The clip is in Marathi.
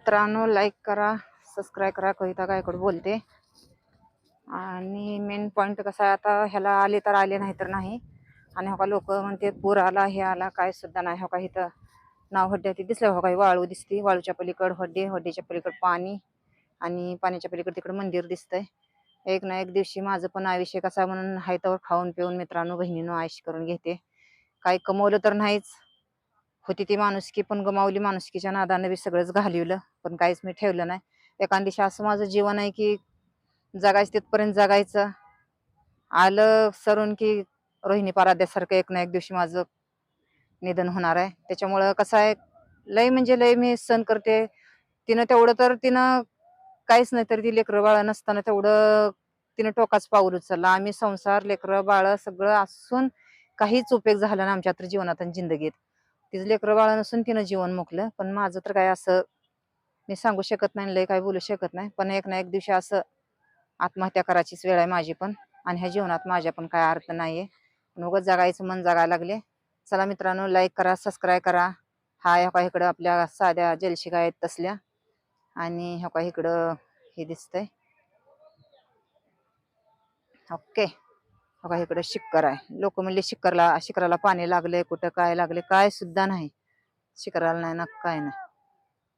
मित्रांनो, लाईक करा, सबस्क्राईब करा. कविता गायकवाड बोलते. आणि मेन पॉईंट कसा आहे, आता ह्याला आले तर आले, नाही तर नाही. आणि हो का लोक म्हणते पूर आला, हे आला, काय सुद्धा नाही. हो का इथं नाव हड्ड्यात दिसलं, हो का वाळू दिसते, वाळूच्या पलीकड हड्डे, हड्डीच्या पलीकड पाणी, आणि पाण्याच्या पलीकडे तिकडे मंदिर दिसतंय. एक ना एक दिवशी माझं पण आयुष्य कसा म्हणून हायतावर खाऊन पिऊन मित्रांनो बहिणीनं आयुष्य करून घेते. काही कमवलं तर नाहीच, होती ती माणुसकी पण गमावली. माणुसकीच्या नादाने बी सगळंच घालवलं, पण काहीच मी ठेवलं नाही. एका दिवशी असं माझं जीवन आहे की जगायचं तिथपर्यंत जगायचं. आलं सरून की रोहिणी पराद्यासारखं एक ना एक दिवशी माझं निधन होणार आहे. त्याच्यामुळं कसं आहे, लय म्हणजे लय मी सण करते. तिनं तेवढं तर तिनं काहीच नाही, तर ती लेकरं बाळ नसताना तेवढं तिनं टोकाच पाऊल उचलला. आम्ही संसार, लेकरं बाळ सगळं असून काहीच उपयोग झाला ना आमच्या तर जीवनात आणि जिंदगीत. तिचं लेकरं बाळ नसून तिनं जीवन मोकलं. पण माझं तर काय असं मी सांगू शकत नाही, लय काय बोलू शकत नाही. पण एक ना एक दिवशी असं आत्महत्या करायचीच वेळ आहे माझी पण. आणि ह्या जीवनात माझ्या पण काय अर्थ नाहीये. उगाच जगायचं मन जगायला लागले. चला मित्रांनो, लाईक करा, सबस्क्राईब करा. हा ह्या का इकडं आपल्या साध्या जलशिका आहेत तसल्या. आणि ह्या का इकडं हे दिसतंय, ओके. बघा इकडे शिखर आहे. लोक म्हणले शिखराला पाणी लागले, कुठं काय लागले, काय सुद्धा नाही. शिखराला नाही ना काय नाही.